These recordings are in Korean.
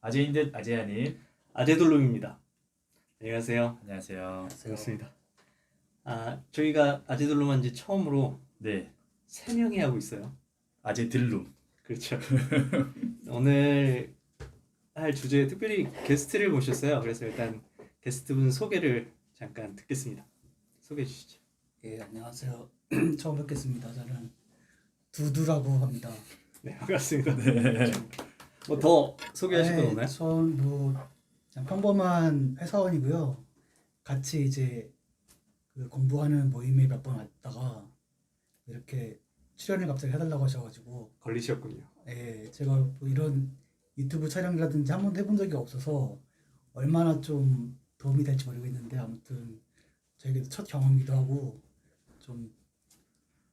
아재인 듯 아재아닌. 아재돌룸입니다. 안녕하세요. 안녕하세요. 반갑습니다. 저희가 아재돌룸한 지 처음으로 네, 3명이 하고 있어요. 아재들룸. 그렇죠. 오늘 할 주제에 특별히 게스트를 모셨어요. 그래서 일단 게스트분 소개를 잠깐 듣겠습니다. 소개해 주시죠. 예, 안녕하세요. 처음 뵙겠습니다. 저는 두두라고 합니다. 네, 반갑습니다. 네. 뭐 더 소개하실 건 없나요? 전뭐 그냥 평범한 회사원이고요. 같이 이제 그 공부하는 모임에 몇 번 왔다가 이렇게 출연을 갑자기 해달라고 하셔가지고 걸리셨군요. 예, 제가 뭐 이런 유튜브 촬영이라든지 한 번도 해본 적이 없어서 얼마나 좀 도움이 될지 모르겠는데 아무튼 저에게도 첫 경험이기도 하고 좀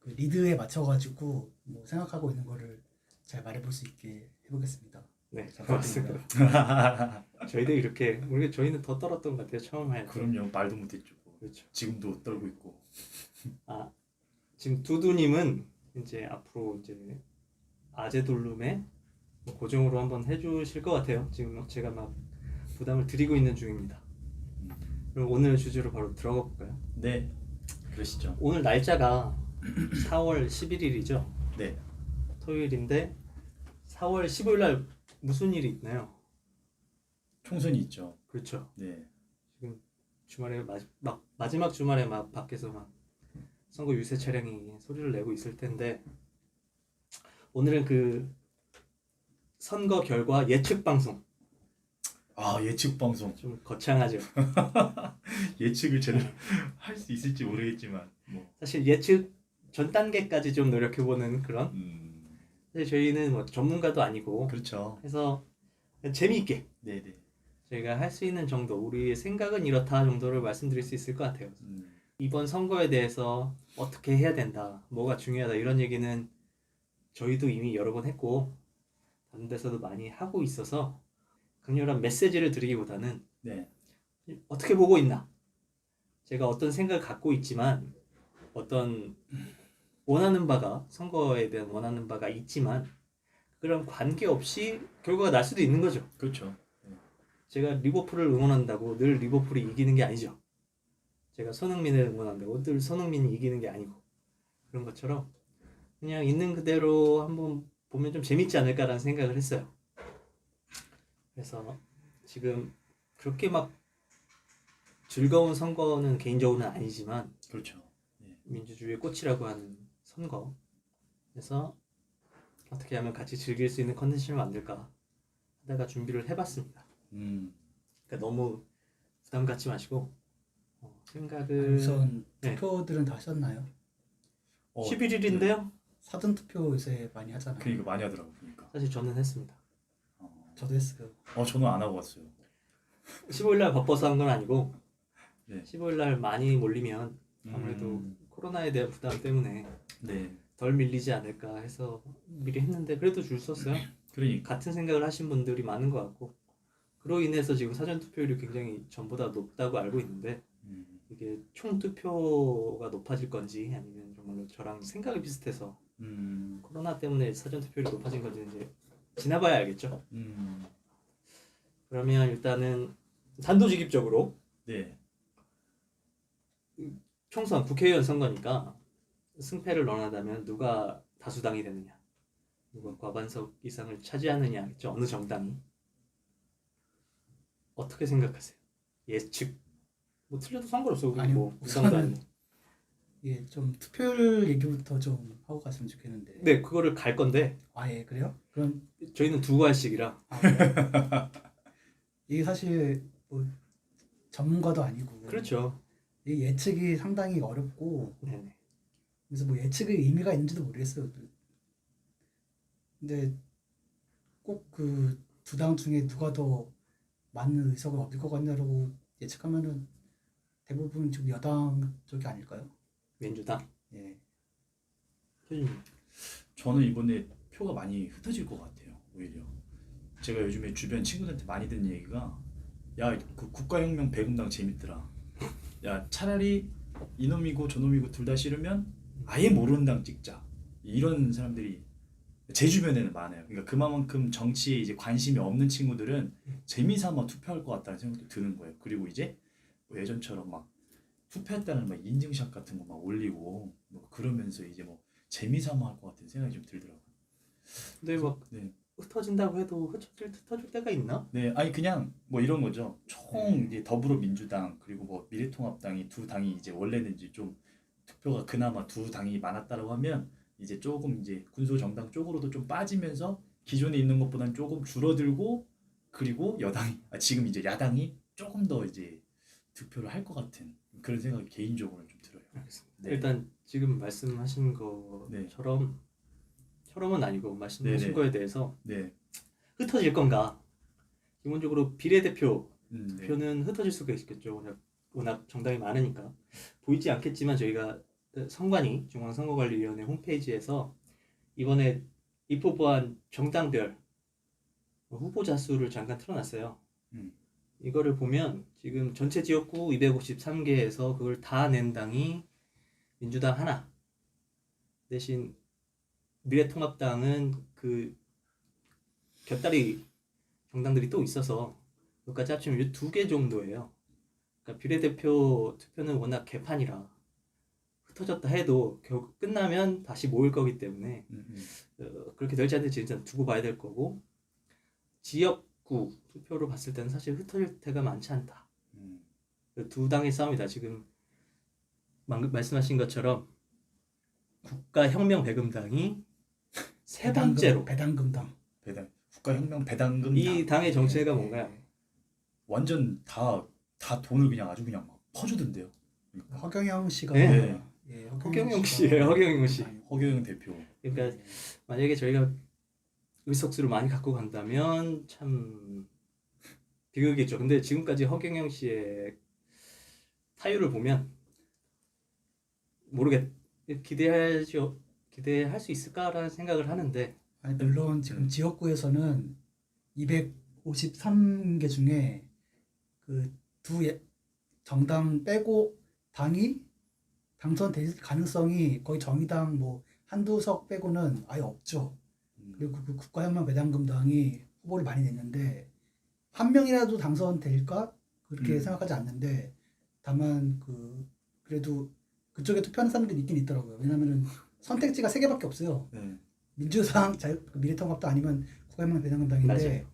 그 리드에 맞춰가지고 뭐 생각하고 있는 거를 잘 말해볼 수 있게 해보겠습니다. 네, 잘 반갑습니다. 부탁드립니다. 저희도 이렇게 우리 저희는 더 떨었던 것 같아요. 처음 할 때. 그럼요, 말도 못했죠. 그렇죠. 지금도 떨고 있고. 지금 두두님은 이제 앞으로 이제 아재돌룸에 뭐 고정으로 한번 해주실 것 같아요. 지금 제가 막 부담을 드리고 있는 중입니다. 그럼 오늘 주제로 바로 들어가 볼까요? 네, 그러시죠. 오늘 날짜가 4월 11일이죠. 네, 토요일인데 4월 15일 날 무슨 일이 있나요? 총선이 있죠. 그렇죠. 네, 지금 주말에 마지막 주말에 막 밖에서 막 선거 유세 차량이 소리를 내고 있을 텐데 오늘은 그 선거 결과 예측 방송 예측 방송. 좀 거창하죠. 예측을 제대로 할 수 있을지 모르겠지만 뭐. 사실 예측 전 단계까지 좀 노력해보는 그런. 사실 저희는 뭐 전문가도 아니고 그렇죠. 해서 그냥 재미있게 네, 네. 저희가 할 수 있는 정도, 우리의 생각은 이렇다 정도를 말씀드릴 수 있을 것 같아요. 이번 선거에 대해서 어떻게 해야 된다, 뭐가 중요하다 이런 얘기는 저희도 이미 여러 번 했고 다른 데서도 많이 하고 있어서 강렬한 메시지를 드리기보다는 네, 어떻게 보고 있나, 제가 어떤 생각을 갖고 있지만 어떤 원하는 바가, 선거에 대한 원하는 바가 있지만 그런 관계없이 결과가 날 수도 있는 거죠. 그렇죠. 제가 리버풀을 응원한다고 늘 리버풀이 이기는 게 아니죠. 제가 손흥민을 응원한다고 늘 손흥민이 이기는 게 아니고, 그런 것처럼 그냥 있는 그대로 한번 보면 좀 재밌지 않을까라는 생각을 했어요. 그래서 지금 그렇게 막 즐거운 선거는 개인적으로는 아니지만 그렇죠. 네. 민주주의의 꽃이라고 하는 선거, 그래서 어떻게 하면 같이 즐길 수 있는 컨텐츠를 만들까 하다가 준비를 해봤습니다. 그러니까 너무 부담 갖지 마시고 생각을. 우선 네. 투표들은 다 하셨나요? 11일인데요. 사전 투표 요새 많이 하잖아요. 그러니까 많이 하더라고 보니까. 사실 저는 했습니다. 저도 했어요. 저는 안 하고 왔어요. 15일 날 바빠서 한 건 아니고 네. 15일 날 많이 몰리면 아무래도 코로나에 대한 부담 때문에 네. 덜 밀리지 않을까 해서 미리 했는데 그래도 줄 섰어요. 그러니까. 같은 생각을 하신 분들이 많은 것 같고, 그로 인해서 지금 사전 투표율이 굉장히 전보다 높다고 알고 있는데 이게 총 투표가 높아질 건지 아니면 정말로 저랑 생각이 비슷해서 코로나 때문에 사전 투표율이 높아진 건지 이제 지나봐야 알겠죠. 그러면 일단은 단도직입적으로 네. 총선, 국회의원 선거니까 승패를 논한다면 누가 다수당이 되느냐, 누가 과반석 이상을 차지하느냐겠죠. 어느 정당이. 어떻게 생각하세요? 예측. 뭐 틀려도 상관없어. 우리 아니요, 뭐 부담도 아니고. 예, 좀 투표율 얘기부터 좀 하고 갔으면 좋겠는데. 네, 그거를 갈 건데 예, 그래요? 그럼 저희는 두 관씩이라. 그래요? 이게 사실 뭐 전문가도 아니고. 그렇죠. 이 예측이 상당히 어렵고, 네네. 그래서 뭐 예측의 의미가 있는지도 모르겠어요. 근데 꼭 그 두 당 중에 누가 더 많은 의석을 얻을 것 같냐고 예측하면은 대부분 지금 여당 쪽이 아닐까요? 민주당. 예. 표준님. 저는 이번에 표가 많이 흩어질 것 같아요. 오히려 제가 요즘에 주변 친구들한테 많이 듣는 얘기가, 야, 그 국가혁명 배금당 재밌더라. 야, 차라리 이놈이고 저놈이고 둘 다 싫으면 아예 모르는 당 찍자. 이런 사람들이 제 주변에는 많아요. 그러니까 그만큼 정치에 이제 관심이 없는 친구들은 재미삼아 투표할 것 같다는 생각도 드는 거예요. 그리고 이제 뭐 예전처럼 막 투표했다는 막 인증샷 같은 거 막 올리고 뭐 그러면서 이제 뭐 재미삼아 할 것 같은 생각이 좀 들더라고요. 근데 막 네. 흩어진다고 해도 흩어질 때가 있나? 네, 아니 그냥 뭐 이런 거죠. 총 이제 더불어민주당 그리고 뭐 미래통합당이 두 당이 이제 원래는 이제 좀 투표가 그나마 두 당이 많았다고 하면 이제 조금 이제 군소 정당 쪽으로도 좀 빠지면서 기존에 있는 것보다는 조금 줄어들고 그리고 여당이 지금 이제 야당이 조금 더 이제 득표를 할 것 같은 그런 생각이 개인적으로는 좀 들어요. 알겠습니다. 네. 일단 지금 말씀하신 네. 것처럼은 아니고 말씀하신 네네. 거에 대해서 네. 흩어질 건가? 기본적으로 비례대표 네. 투표는 흩어질 수가 있겠죠. 워낙 정당이 많으니까 보이지 않겠지만 저희가 선관위 중앙선거관리위원회 홈페이지에서 이번에 입후보한 정당별 후보자 수를 잠깐 틀어놨어요. 음. 이거를 보면 지금 전체 지역구 253개에서 그걸 다 낸 당이 민주당 하나, 대신 미래통합당은 그 곁다리 정당들이 또 있어서 그것까지 합치면 2개 정도예요. 그러니까 비례대표 투표는 워낙 개판이라 흩어졌다 해도 결국 끝나면 다시 모일 거기 때문에 그렇게 될지 안 될지 일단 두고 봐야 될 거고, 지역구 투표로 봤을 때는 사실 흩어질 때가 많지 않다. 두 당의 싸움이다. 지금 말씀하신 것처럼 국가혁명배금당이 세 번째로 배당금당. 배당 국가혁명 배당금 이 당의 정체가 뭔가요? 완전 다 돈을 그냥 아주 그냥 막 퍼주던데요. 허경영 씨가 네. 예, 허경영 씨가- 씨예요. 허경영 씨. 허경영 대표. 그러니까 만약에 저희가 의석수를 많이 갖고 간다면 참 비극이죠. 근데 지금까지 허경영 씨의 타율을 보면 기대할 수 있을까라는 생각을 하는데, 아니 물론 지금 지역구에서는 253개 중에 그 두 정당 빼고 당이 당선될 가능성이 거의 정의당 뭐 한두 석 빼고는 아예 없죠. 그리고 그 국가혁명 배당금당이 후보를 많이 냈는데 한 명이라도 당선될까 그렇게 생각하지 않는데, 다만 그래도 그쪽에 투표하는 사람들이 있긴 있더라고요. 왜냐면은 선택지가 3개밖에 없어요. 네. 민주당, 미래통합당 아니면 국가혁명 배당금당인데 맞아요.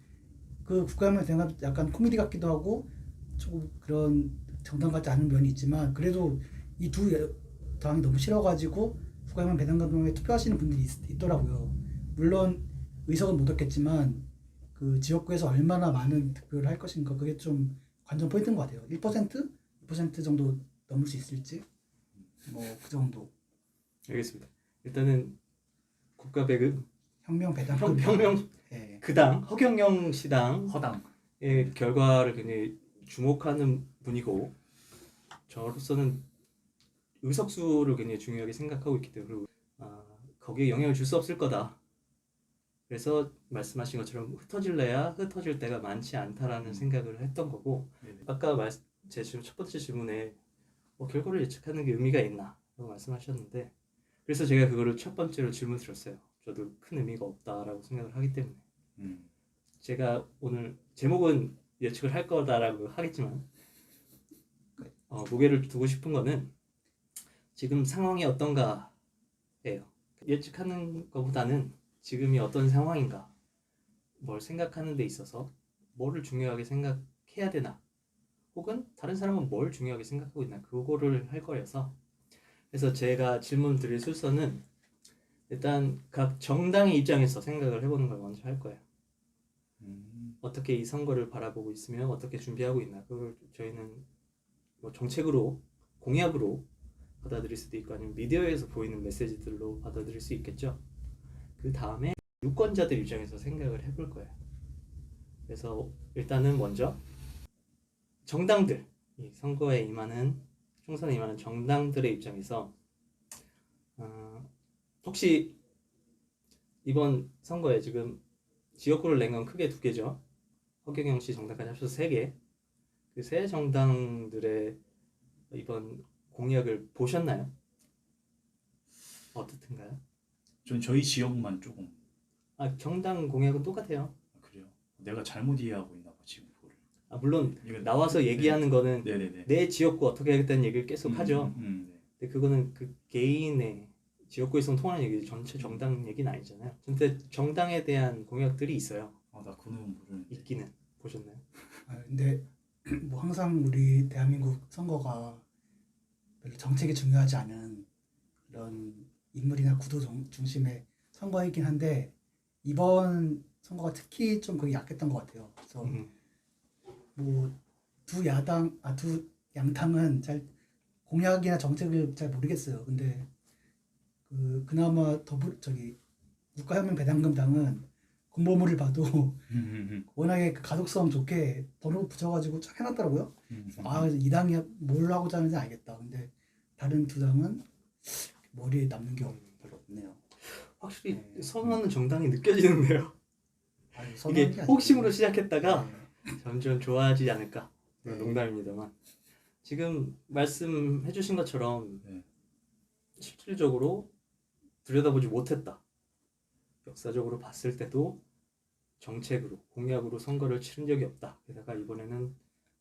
그 국가혁명 배당금 약간 코미디 같기도 하고 조금 그런 정당 같지 않은 면이 있지만, 그래도 이 두 당이 너무 싫어가지고 국가혁명 배당금당에 투표하시는 분들이 있더라고요. 물론 의석은 못 얻겠지만 그 지역구에서 얼마나 많은 득표를 할 것인가, 그게 좀 관전 포인트인 것 같아요. 1%? 2% 정도 넘을 수 있을지 뭐 그 정도. 알겠습니다. 일단은 국가배금 혁명 배당금 혁명 예. 그당 허경영 씨당의 허당. 결과를 굉장히 주목하는 분이고, 저로서는 의석수를 굉장히 중요하게 생각하고 있기 때문에 거기에 영향을 줄 수 없을 거다. 그래서 말씀하신 것처럼 흩어질 때가 많지 않다라는 생각을 했던 거고, 네네. 아까 제 첫 번째 질문에 결과를 예측하는 게 의미가 있나 라고 말씀하셨는데, 그래서 제가 그거를 첫 번째로 질문 드렸어요. 저도 큰 의미가 없다라고 생각을 하기 때문에. 제가 오늘 제목은 예측을 할 거다라고 하겠지만 무게를 두고 싶은 거는 지금 상황이 어떤가예요. 예측하는 것보다는 지금이 어떤 상황인가, 뭘 생각하는 데 있어서 뭐를 중요하게 생각해야 되나, 혹은 다른 사람은 뭘 중요하게 생각하고 있나, 그거를 할 거여서. 그래서 제가 질문 드릴 순서는 일단 각 정당의 입장에서 생각을 해보는 걸 먼저 할 거예요. 어떻게 이 선거를 바라보고 있으며 어떻게 준비하고 있나, 그걸 저희는 뭐 정책으로, 공약으로 받아들일 수도 있고 아니면 미디어에서 보이는 메시지들로 받아들일 수 있겠죠. 그 다음에 유권자들 입장에서 생각을 해볼 거예요. 그래서 일단은 먼저 정당들, 이 선거에 임하는, 총선에 임하는 정당들의 입장에서 혹시 이번 선거에 지금 지역구를 낸 건 크게 2개죠. 허경영 씨 정당까지 합쳐서 3개. 그 세 정당들의 이번 공약을 보셨나요? 어떻든가요? 전 저희 지역만 조금 정당 공약은 똑같아요. 그래요? 내가 잘못 이해하고 있나 봐 지금 그거를. 물론 이건 나와서 얘기하는 거는 네네네. 내 지역구 어떻게 하겠다는 얘기를 계속 하죠. 네. 근데 그거는 그 개인의 지역구에서 통하는 얘기지 전체 정당 얘기는 아니잖아요. 근데 정당에 대한 공약들이 있어요. 나 그거는 모르는데. 있기는 보셨나요? 근데 뭐 항상 우리 대한민국 선거가 별로 정책이 중요하지 않은 그런 인물이나 구도 중심의 선거이긴 한데 이번 선거가 특히 좀 그게 약했던 것 같아요. 그래서 뭐 두 양당은 잘 공약이나 정책을 잘 모르겠어요. 근데 그나마 국가혁명 배당금당은 공보물을 봐도 워낙에 그 가독성 좋게 번호 붙여가지고 쫙 해놨더라고요. 이 당이 뭘 하고자 하는지 알겠다. 근데 다른 두 당은 머리에 남는 게 별로 없네요. 확실히 선호하는 정당이 느껴지는데요. 이게 선호한 게 호기심으로 아니고. 시작했다가 네. 점점 좋아지지 않을까. 네. 농담입니다만 지금 말씀해주신 것처럼 네. 실질적으로 들여다보지 못했다. 역사적으로 봤을 때도 정책으로 공약으로 선거를 치른 적이 없다. 게다가 이번에는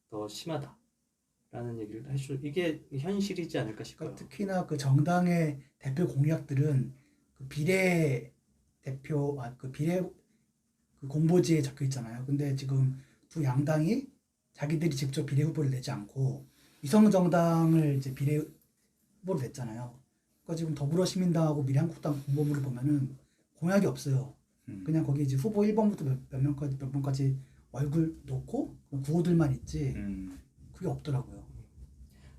더 심하다라는 얘기를 해주. 이게 현실이지 않을까 싶어요. 그러니까 특히나 그 정당의 대표 공약들은 그 비례 대표 비례 그 공보지에 적혀 있잖아요. 근데 지금 두 양당이 자기들이 직접 비례 후보를 내지 않고 위성 정당을 이제 비례 후보를 냈잖아요. 그러니까 지금 더불어시민당하고 미래한국당 공보물을 보면은 공약이 없어요. 그냥 거기 이제 후보 1번부터 몇 번까지 얼굴 놓고 구호들만 있지 그게 없더라고요.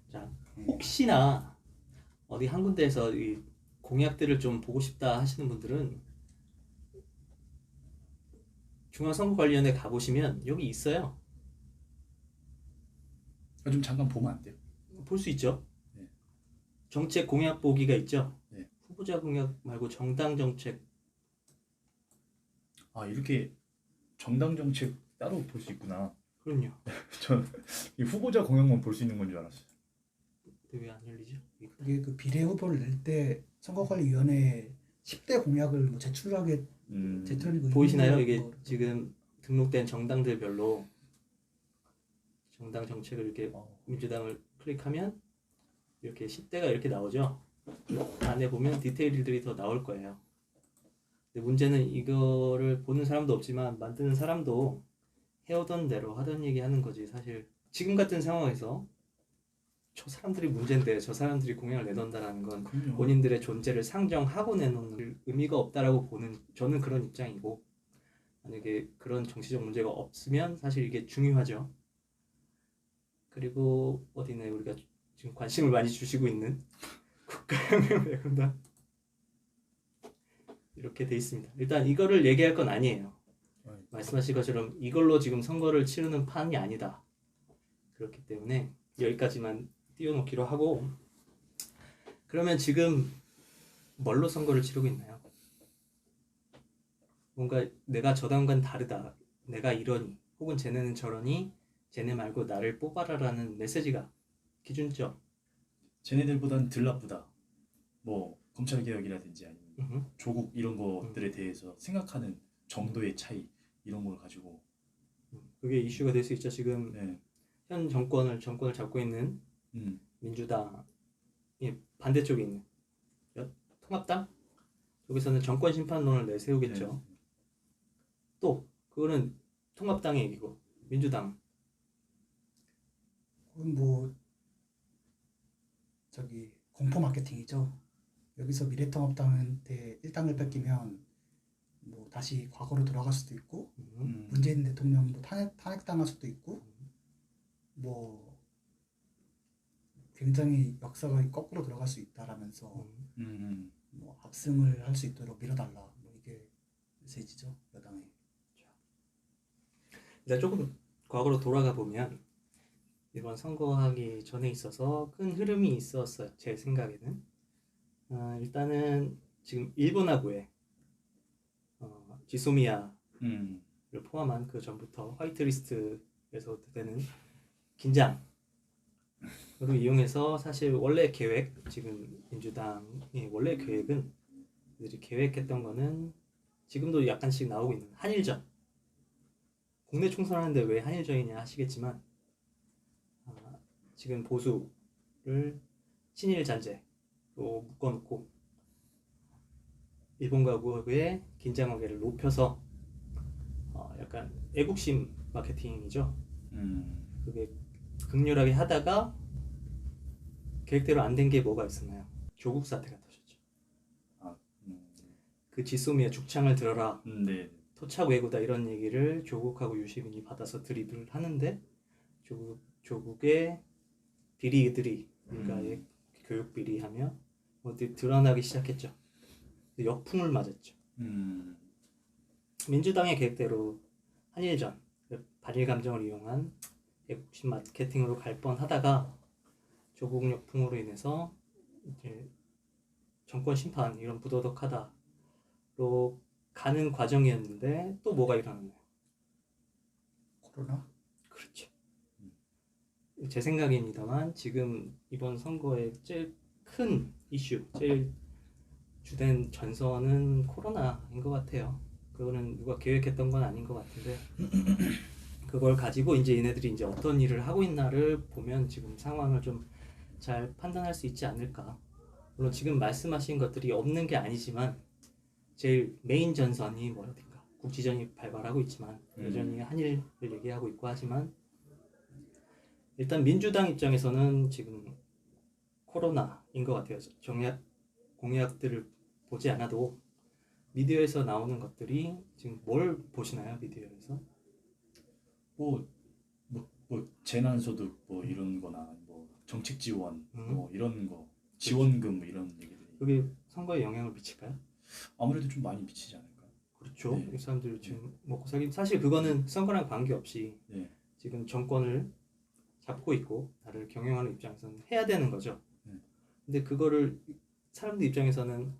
자, 혹시나 어디 한 군데에서 이 공약들을 좀 보고 싶다 하시는 분들은 중앙선거관리위원회 가보시면 여기 있어요. 좀 잠깐 보면 안 돼요? 볼 수 있죠. 네. 정책 공약 보기가 있죠. 네. 후보자 공약 말고 정당 정책. 이렇게 정당 정책 따로 볼 수 있구나. 그럼요. 전 이 후보자 공약만 볼 수 있는 건 줄 알았어요. 왜 안 열리죠? 이게 그 비례 후보를 낼 때 선거관리위원회에 10대 공약을 뭐 제출하게 제출하는 거 보이시나요? 있는 이게 거. 지금 등록된 정당들별로 정당 정책을 이렇게 민주당을 클릭하면 이렇게 10대가 이렇게 나오죠. 안에 보면 디테일들이 더 나올 거예요. 근데 문제는 이거를 보는 사람도 없지만 만드는 사람도 해오던 대로 하던 얘기 하는 거지. 사실 지금 같은 상황에서 저 사람들이 문제인데 저 사람들이 공약을 내놓는다는 건 그럼요. 본인들의 존재를 상정하고 내놓는 의미가 없다라고 보는 저는 그런 입장이고, 만약에 그런 정치적 문제가 없으면 사실 이게 중요하죠. 그리고 어디네 우리가 지금 관심을 많이 주시고 있는 국가혁명배금당 이렇게 돼 있습니다. 일단 이거를 얘기할 건 아니에요. 말씀하신 것처럼 이걸로 지금 선거를 치르는 판이 아니다. 그렇기 때문에 여기까지만 띄워놓기로 하고, 그러면 지금 뭘로 선거를 치르고 있나요? 뭔가 내가 저 당과는 다르다, 내가 이러니 혹은 쟤네는 저러니 쟤네 말고 나를 뽑아라라는 메시지가 기준점. 쟤네들보단 덜 나쁘다. 뭐 검찰개혁이라든지 아니면 조국 이런 것들에 대해서 생각하는 정도의 차이, 이런 걸 가지고 그게 이슈가 될 수 있죠. 지금 네. 현 정권을 잡고 있는 민주당이 반대쪽에 있는 통합당 여기서는 정권 심판론을 내세우겠죠. 네. 또 그거는 통합당의 얘기고 민주당 뭐 공포 마케팅이죠. 여기서 미래통합당한테 일당을 뺏기면 뭐 다시 과거로 돌아갈 수도 있고 문재인 대통령도 탄핵당할 수도 있고 뭐 굉장히 역사가 거꾸로 돌아갈 수 있다라면서 뭐 압승을 할 수 있도록 밀어달라, 뭐 이게 메시지죠, 여당에. 일단 조금 과거로 돌아가 보면 이번 선거하기 전에 있어서 큰 흐름이 있었어요. 제 생각에는 일단은 지금 일본하고의 지소미아를 포함한 그 전부터 화이트리스트에서 되는 긴장으로 이용해서, 사실 원래 계획, 지금 민주당의 원래 계획은 이들이 계획했던 거는 지금도 약간씩 나오고 있는 한일전. 국내 총선하는데 왜 한일전이냐 하시겠지만 지금 보수를 친일 잔재로 묶어놓고 일본과 우의 긴장 관계를 높여서 약간 애국심 마케팅이죠. 그게 극렬하게 하다가 계획대로 안 된 게 뭐가 있었나요? 조국 사태가 터졌죠. 그 지소미아 죽창을 들어라. 네. 토착 왜구다 이런 얘기를 조국하고 유시민이 받아서 드립을 하는데 조국의 비리들이 일가의 교육 비리하며 어디 드러나기 시작했죠. 역풍을 맞았죠. 민주당의 계획대로 한일전, 반일 감정을 이용한 애국심 마케팅으로 갈 뻔하다가 조국 역풍으로 인해서 이제 정권 심판 이런 부도덕하다로 가는 과정이었는데 또 뭐가 일어났나요? 코로나? 그렇죠. 제 생각입니다만 지금 이번 선거의 제일 큰 이슈, 제일 주된 전선은 코로나인 것 같아요. 그거는 누가 계획했던 건 아닌 것 같은데 그걸 가지고 이제 얘네들이 이제 어떤 일을 하고 있나를 보면 지금 상황을 좀 잘 판단할 수 있지 않을까. 물론 지금 말씀하신 것들이 없는 게 아니지만 제일 메인 전선이 뭐 어딘가 국지전이 발발하고 있지만 여전히 한일을 얘기하고 있고 하지만 일단 민주당 입장에서는 지금 코로나인 것 같아요. 공약들을 보지 않아도 미디어에서 나오는 것들이 지금 뭘 보시나요? 미디어에서? 뭐 재난소득 뭐 이런 거나 뭐 정책 지원 뭐 이런 거 지원금 뭐 이런 얘기들이 그게 선거에 영향을 미칠까요? 아무래도 좀 많이 미치지 않을까요? 그렇죠. 네. 이 사람들 지금 먹고 살기 사실 그거는 선거랑 관계없이 네. 지금 정권을 잡고 있고 나를 경영하는 입장에서는 해야 되는 거죠. 근데 그거를 사람들 입장에서는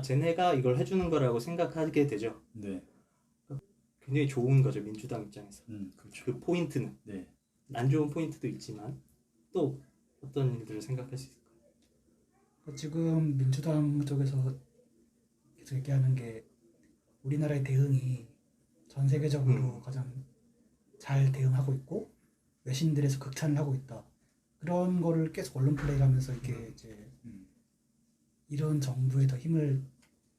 쟤네가 이걸 해주는 거라고 생각하게 되죠. 네. 굉장히 좋은 거죠. 민주당 입장에서. 그렇죠. 그 포인트는 네. 안 좋은 포인트도 있지만 또 어떤 일들을 생각할 수 있을까요? 지금 민주당 쪽에서 계속 얘기하는 게 우리나라의 대응이 전 세계적으로 가장 잘 대응하고 있고 외신들에서 극찬을 하고 있다. 그런 거를 계속 언론 플레이를 하면서 이렇게 이제 이런 정부에 더 힘을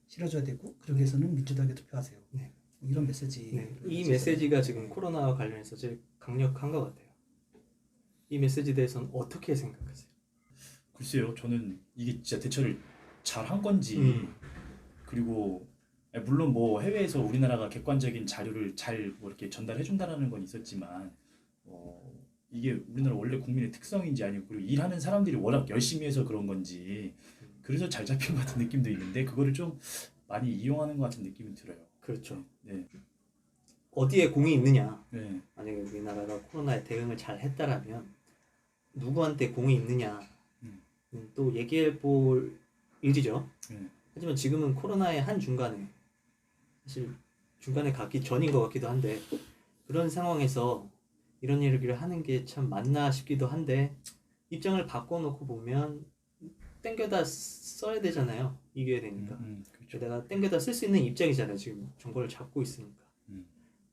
실어줘야 되고 그러기 위해서는 민주당에 투표하세요. 네. 이런 메시지. 네. 이 메시지가 지금 코로나와 관련해서 제일 강력한 것 같아요. 이 메시지에 대해서는 어떻게 생각하세요? 글쎄요, 저는 이게 진짜 대처를 잘 한 건지 그리고 물론 뭐 해외에서 우리나라가 객관적인 자료를 잘 뭐 이렇게 전달해 준다라는 건 있었지만 이게 우리나라 원래 국민의 특성인지 아니고 그리고 일하는 사람들이 워낙 열심히 해서 그런 건지 그래서 잘 잡힌 것 같은 느낌도 있는데 그거를 좀 많이 이용하는 것 같은 느낌이 들어요. 그렇죠. 네. 어디에 공이 있느냐? 네. 만약에 우리나라가 코로나에 대응을 잘 했다라면 누구한테 공이 있느냐? 또 얘기해 볼 일이죠. 하지만 지금은 코로나의 한 중간에 사실 중간에 가기 전인 것 같기도 한데 그런 상황에서 이런 얘기를 하는 게 참 맞나 싶기도 한데 입장을 바꿔놓고 보면 땡겨다 써야 되잖아요. 이겨야 되니까. 그렇죠. 내가 땡겨다 쓸 수 있는 입장이잖아요. 지금 정권을 잡고 있으니까.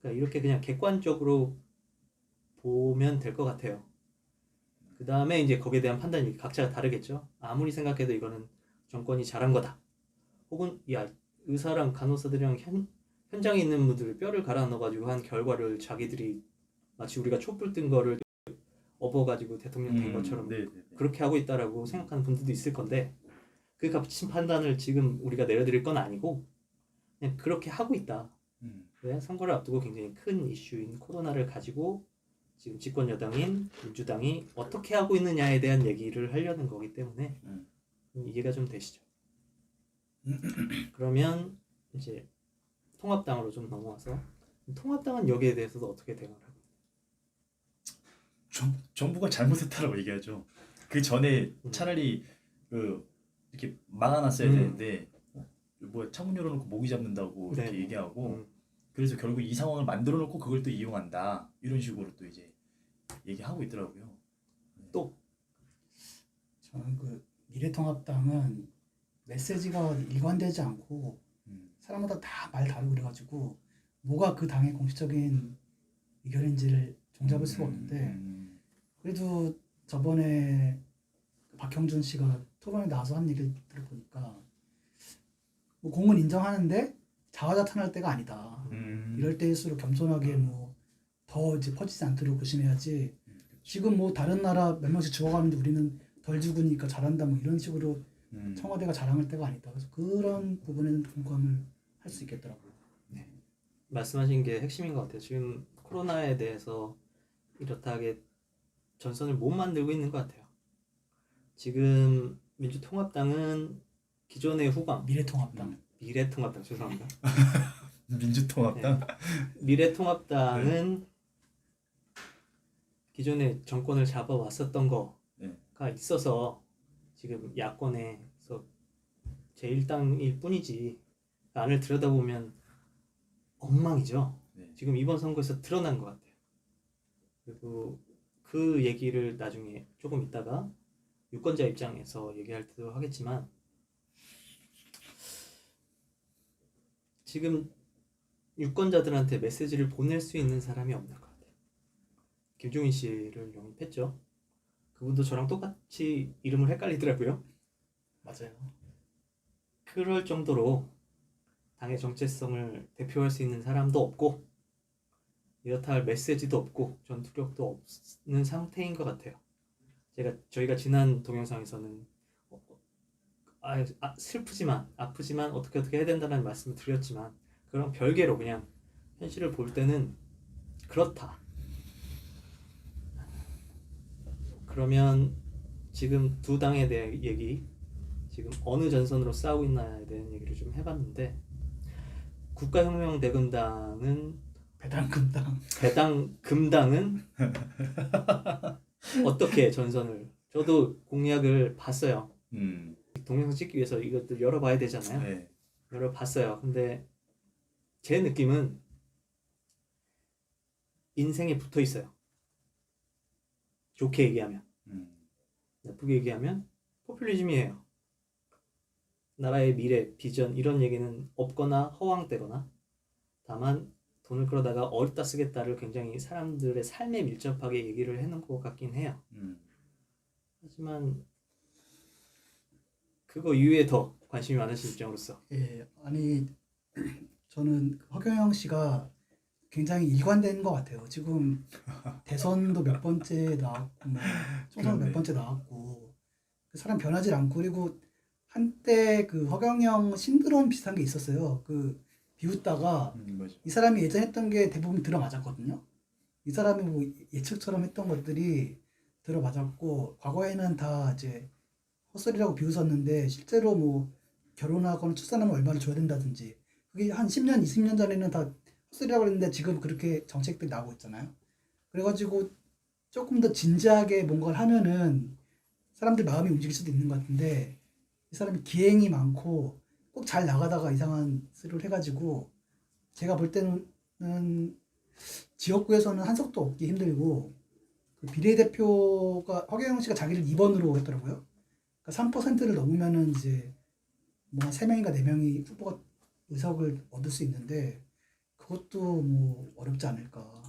그러니까 이렇게 그냥 객관적으로 보면 될 것 같아요. 그 다음에 이제 거기에 대한 판단이 각자가 다르겠죠. 아무리 생각해도 이거는 정권이 잘한 거다. 혹은 의사랑 간호사들이랑 현장에 있는 분들 뼈를 갈아 넣어가지고 한 결과를 자기들이 마치 우리가 촛불 뜬 거를 업어가지고 대통령 된 것처럼 그렇게 하고 있다라고 생각하는 분들도 있을 건데 그 값진 판단을 지금 우리가 내려드릴 건 아니고 그냥 그렇게 하고 있다. 왜? 선거를 앞두고 굉장히 큰 이슈인 코로나를 가지고 지금 집권 여당인 민주당이 어떻게 하고 있느냐에 대한 얘기를 하려는 거기 때문에 이해가 좀 되시죠? 그러면 이제 통합당으로 좀 넘어와서 통합당은 여기에 대해서도 어떻게 대응을 하고? 정부가 잘못했다라고 얘기하죠. 그 전에 차라리 이렇게 막아놨어야 되는데 뭐 창문 열어놓고 모기 잡는다고 이렇게 얘기하고 그래서 결국 이 상황을 만들어놓고 그걸 또 이용한다 이런 식으로 또 이제 얘기하고 있더라고요. 또 저는 그 미래통합당은 메시지가 일관되지 않고 사람마다 다 말 다르고 그래가지고 뭐가 그 당의 공식적인 의견인지를 종잡을 수가 없는데 그래도 저번에 박형준 씨가 토론에 나와서 한 얘기를 들어보니까 뭐 공은 인정하는데 자화자찬할 때가 아니다. 이럴 때일수록 겸손하게 뭐 더 이제 퍼지지 않도록 조심해야지. 지금 뭐 다른 나라 몇 명씩 죽어가는데 우리는 덜 죽으니까 잘한다 뭐 이런 식으로 청와대가 자랑할 때가 아니다. 그래서 그런 부분에는 공감을 할 수 있겠더라고요. 말씀하신 게 핵심인 것 같아요. 지금 코로나에 대해서 이렇다 하게 전선을 못 만들고 있는 것 같아요. 지금 민주통합당은 기존의 후광, 미래통합당. 미래통합당 죄송합니다. 민주통합당. 미래통합당은 기존에 정권을 잡아왔었던 거가 있어서 지금 야권에서 제1당일 뿐이지 안을 들여다보면 엉망이죠. 네. 지금 이번 선거에서 드러난 것 같아요. 그리고 그 얘기를 나중에 조금 있다가 유권자 입장에서 얘기할 때도 하겠지만 지금 유권자들한테 메시지를 보낼 수 있는 사람이 없는 것 같아요. 김종인 씨를 영입했죠. 그분도 저랑 똑같이 이름을 헷갈리더라고요. 맞아요. 그럴 정도로 당의 정체성을 대표할 수 있는 사람도 없고 이렇다 할 메시지도 없고 전투력도 없는 상태인 것 같아요. 저희가 지난 동영상에서는 슬프지만 아프지만 어떻게 해야 된다는 말씀을 드렸지만 그런 별개로 그냥 현실을 볼 때는 그렇다. 그러면 지금 두 당에 대한 얘기, 지금 어느 전선으로 싸우고 있나에 대한 얘기를 좀 해봤는데 국가혁명대금당은 금당은 어떻게 전선을 저도 공약을 봤어요. 동영상 찍기 위해서 이것도 열어봐야 되잖아요. 네. 열어봤어요. 근데 제 느낌은 인생에 붙어 있어요. 좋게 얘기하면. 나쁘게 얘기하면 포퓰리즘이에요. 나라의 미래, 비전 이런 얘기는 없거나 허황되거나 다만 돈을 끌어다가 어디다 쓰겠다를 굉장히 사람들의 삶에 밀접하게 얘기를 해놓은 것 같긴 해요. 하지만 그거 이후에 더 관심이 많으신 입장으로서 예, 아니 저는 허경영 씨가 굉장히 일관된 것 같아요. 지금 대선도 몇 번째 나왔고, 뭐 총선도 몇 번째 나왔고, 그 사람 변하지 않고 그리고 한때 그 허경영 신드롬 비슷한 게 있었어요. 그 비웃다가 이 사람이 예전 했던 게 대부분 들어맞았거든요. 이 사람이 뭐 예측처럼 했던 것들이 들어맞았고 과거에는 다 이제 헛소리라고 비웃었는데 실제로 뭐 결혼하거나 출산하면 얼마를 줘야 된다든지 그게 한 10년, 20년 전에는 다 헛소리라고 했는데 지금 그렇게 정책들이 나오고 있잖아요. 그래가지고 조금 더 진지하게 뭔가를 하면은 사람들 마음이 움직일 수도 있는 것 같은데 이 사람이 기행이 많고 꼭 잘 나가다가 이상한 소리를 해가지고 제가 볼 때는 지역구에서는 한석도 얻기 힘들고 그 비례대표가 허경영 씨가 자기를 2번으로 했더라고요. 그러니까 3%를 넘으면은 이제 뭐 3명인가 4명이 후보가 의석을 얻을 수 있는데 그것도 뭐 어렵지 않을까.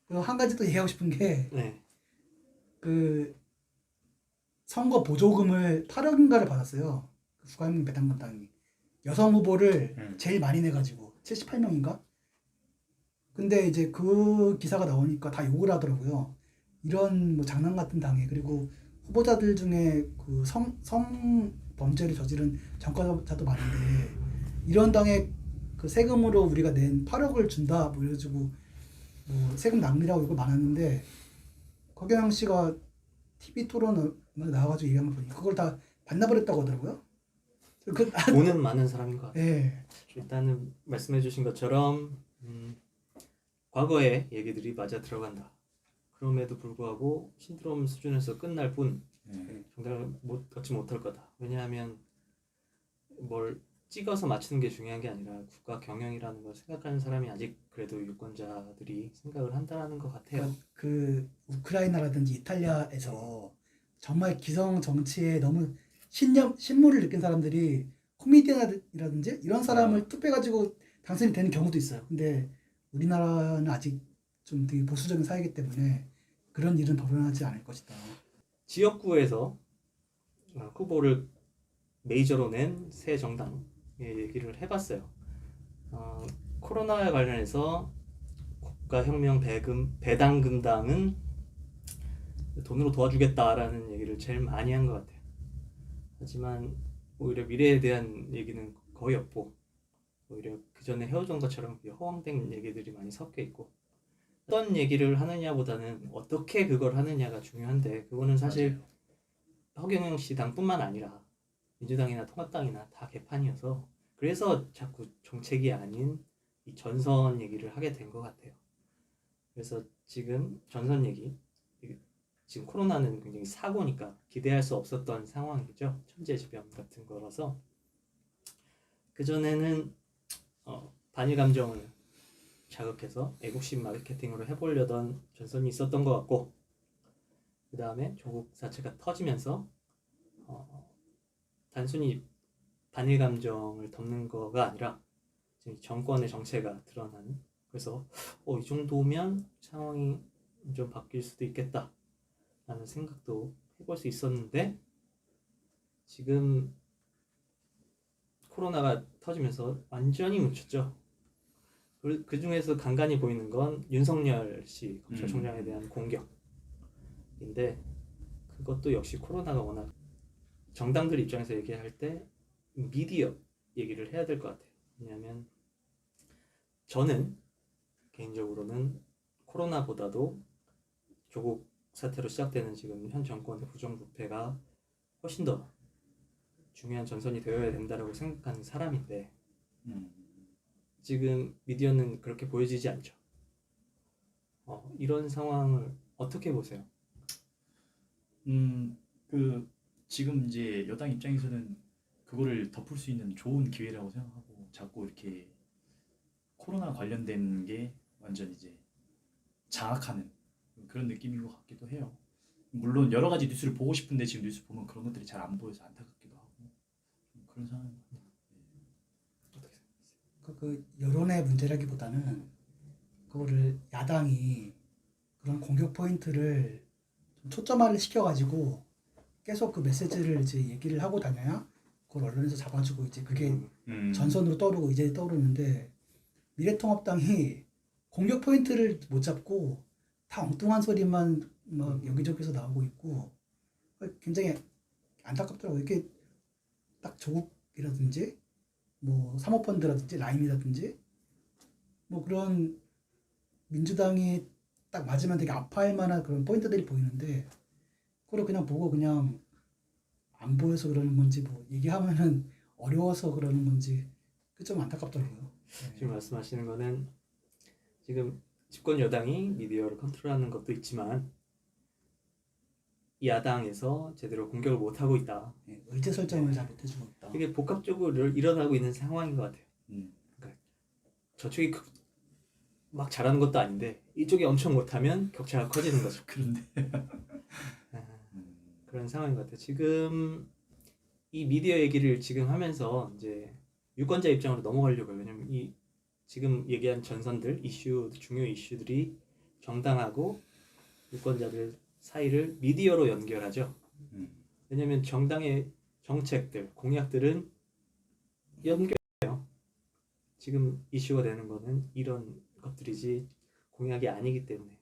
그리고 한 가지 또 얘기하고 싶은 게 그 선거 보조금을 8억인가를 받았어요. 그 국가혁명 배당금당이 여성 후보를 제일 많이 내가지고 78명인가? 근데 이제 그 기사가 나오니까 다 욕을 하더라고요. 이런 뭐 장난 같은 당에 그리고 후보자들 중에 그 성 범죄를 저지른 전과자도 많은데 이런 당에 그 세금으로 우리가 낸 8억을 준다 뭐 이래가지고 뭐 세금 낭비라고 이거 많았는데 허경영 씨가 TV 토론에 나와가지고 얘기한 거 보니 그걸 다 반납버렸다고 하더라고요. 돈은 많은 사람인 것 같아요. 네. 일단은 말씀해주신 것처럼 과거의 얘기들이 맞아 들어간다. 그럼에도 불구하고 신드롬 수준에서 끝날 뿐 정답을 얻지 못할 거다. 왜냐하면 뭘 찍어서 맞추는 게 중요한 게 아니라 국가 경영이라는 걸 생각하는 사람이 아직 그래도 유권자들이 생각을 한다는 것 같아요. 그 우크라이나라든지 이탈리아에서 정말 기성 정치에 너무 신물을 느낀 사람들이 코미디언이라든지 이런 사람을 투표해가지고 당선이 되는 경우도 있어요. 근데 우리나라는 아직 좀 되게 보수적인 사회이기 때문에 그런 일은 벌어나지 않을 것이다. 지역구에서 후보를 메이저로 낸 새 정당의 얘기를 해봤어요. 코로나에 관련해서 국가혁명 배당금당은 돈으로 도와주겠다라는 얘기를 제일 많이 한 것 같아요. 하지만 오히려 미래에 대한 얘기는 거의 없고 오히려 그 전에 해오던 것처럼 허황된 얘기들이 많이 섞여 있고 어떤 얘기를 하느냐보다는 어떻게 그걸 하느냐가 중요한데 그거는 사실 맞아요. 허경영 씨 당뿐만 아니라 민주당이나 통합당이나 다 개판이어서 그래서 자꾸 정책이 아닌 이 전선 얘기를 하게 된 것 같아요. 그래서 지금 전선 얘기 지금 코로나는 굉장히 사고니까 기대할 수 없었던 상황이죠. 천재지변 같은 거라서 그전에는 반일 감정을 자극해서 애국심 마케팅으로 해보려던 전선이 있었던 것 같고 그 다음에 조국 사태가 터지면서 단순히 반일 감정을 덮는 거가 아니라 지금 정권의 정체가 드러나는 그래서 이 정도면 상황이 좀 바뀔 수도 있겠다 라는 생각도 해볼 수 있었는데 지금 코로나가 터지면서 완전히 묻혔죠. 그 중에서 간간히 보이는 건 윤석열 씨 검찰총장에 대한 공격인데 그것도 역시 코로나가 워낙 정당들 입장에서 얘기할 때 미디어 얘기를 해야 될 것 같아요. 왜냐하면 저는 개인적으로는 코로나보다도 조국 사태로 시작되는 지금 현 정권의 부정부패가 훨씬 더 중요한 전선이 되어야 된다고 생각하는 사람인데 지금 미디어는 그렇게 보여지지 않죠. 이런 상황을 어떻게 보세요? 그 지금 이제 여당 입장에서는 그거를 덮을 수 있는 좋은 기회라고 생각하고 자꾸 이렇게 코로나 관련된 게 완전 이제 장악하는 그런 느낌인 것 같기도 해요. 물론 여러 가지 뉴스를 보고 싶은데 지금 뉴스 보면 그런 것들이 잘 안 보여서 안타깝기도 하고 그런 상황인 것 같아요. 그 여론의 문제라기보다는 그거를 야당이 그런 공격 포인트를 좀 초점화를 시켜가지고 계속 그 메시지를 이제 얘기를 하고 다녀야 그걸 언론에서 잡아주고 이제 그게 전선으로 떠오르고 이제 떠오르는데 미래통합당이 공격 포인트를 못 잡고 다 엉뚱한 소리만 막 여기저기서 나오고 있고 굉장히 안타깝더라고요. 이게 딱 조국이라든지 뭐 사모펀드라든지 라임이라든지 뭐 그런 민주당이 딱 맞으면 되게 아파할 만한 그런 포인트들이 보이는데 그걸 그냥 보고 그냥 안 보여서 그러는 건지 뭐 얘기하면은 어려워서 그러는 건지 그 좀 안타깝더라고요. 지금 말씀하시는 거는 지금 집권 여당이 미디어를 컨트롤하는 것도 있지만 야당에서 제대로 공격을 못 하고 있다. 의제 설정을 잘 못해주고 있다. 이게 복합적으로 일어나고 있는 상황인 것 같아요. 음. 그러니까 저쪽이 막 잘하는 것도 아닌데 이쪽이 엄청 못하면 격차가 커지는 거죠. 그런데 그런 상황인 것 같아요. 지금 이 미디어 얘기를 지금 하면서 이제 유권자 입장으로 넘어가려고요. 왜냐면 이 지금 얘기한 전선들 중요 이슈들이 정당하고 유권자들 사이를 미디어로 연결하죠. 왜냐면 정당의 정책들, 공약들은 연결해요. 지금 이슈가 되는 거는 이런 것들이지 공약이 아니기 때문에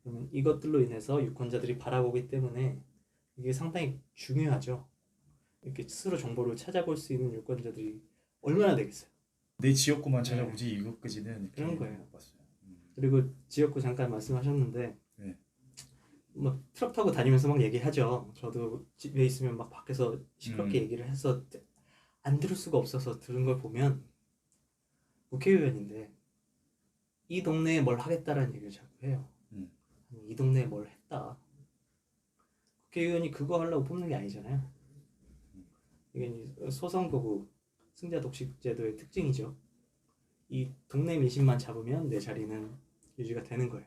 그러면 이것들로 인해서 유권자들이 바라보기 때문에 이게 상당히 중요하죠. 이렇게 스스로 정보를 찾아볼 수 있는 유권자들이 얼마나 되겠어요. 내 지역구만 찾아보지 이것까지는 그런 거예요. 못 봤어요. 그리고 지역구 잠깐 말씀하셨는데 네. 뭐 트럭 타고 다니면서 막 얘기하죠. 저도 집에 있으면 막 밖에서 시끄럽게 얘기를 해서 안 들을 수가 없어서 들은 걸 보면 국회의원인데 이 동네에 뭘 하겠다라는 얘기를 자꾸 해요. 아니, 이 동네에 뭘 했다. 국회의원이 그거 하려고 뽑는 게 아니잖아요. 이게 이제 소선거구 승자 독식 제도의 특징이죠. 이 동네 민심만 잡으면 내 자리는 유지가 되는 거예요.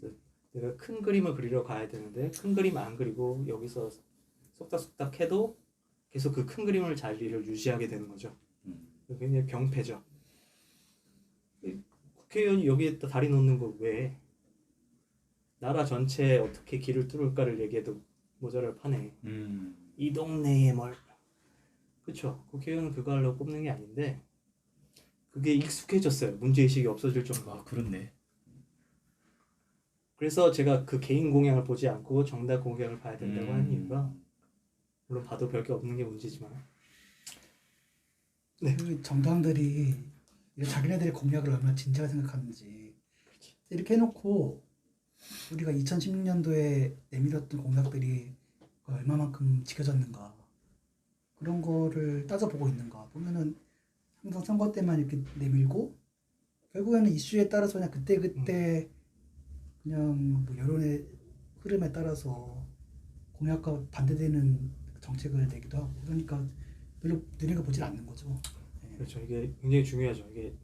그래서 내가 큰 그림을 그리러 가야 되는데 큰 그림 안 그리고 여기서 쏙닥쏙닥 해도 계속 그 큰 그림을 자리를 유지하게 되는 거죠. 음. 굉장히 병폐죠. 국회의원이 여기에다 다리 놓는 거 왜? 나라 전체에 어떻게 길을 뚫을까를 얘기해도 모자랄 판에 이 동네에 뭘 그쵸? 국회의원은 그거 하려고 뽑는 게 아닌데 그게 익숙해졌어요. 문제의식이 없어질 정도. 아 그렇네. 그래서 제가 그 개인 공약을 보지 않고 정당 공약을 봐야 된다고 하는 이유가 물론 봐도 별게 없는 게 문제지만 네. 그 정당들이 이게 자기네들의 공약을 얼마나 진지하게 생각하는지 이렇게 해놓고 우리가 2016년도에 내밀었던 공약들이 얼마만큼 지켜졌는가 그런 거를 따져보고 있는가 보면은 항상 선거 때만 이렇게 내밀고 결국에는 이슈에 따라서 그냥 그때 그냥 뭐 여론의 흐름에 따라서 공약과 반대되는 정책을 내기도 하고 그러니까 별로 눈에 보질 않는 거죠. 그렇죠. 이게 굉장히 중요하죠. 이게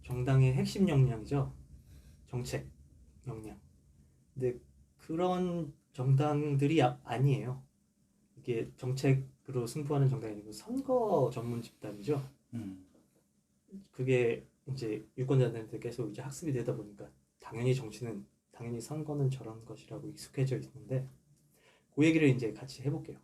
정당의 핵심 역량이죠. 정책 역량. 근데 그런 정당들이 아니에요. 이게 정책으로 승부하는 정당이 아니고 선거 전문 집단이죠. 그게 이제 유권자들한테 계속 이제 학습이 되다 보니까 당연히 정치는 당연히 선거는 저런 것이라고 익숙해져 있는데 그 얘기를 이제 같이 해볼게요.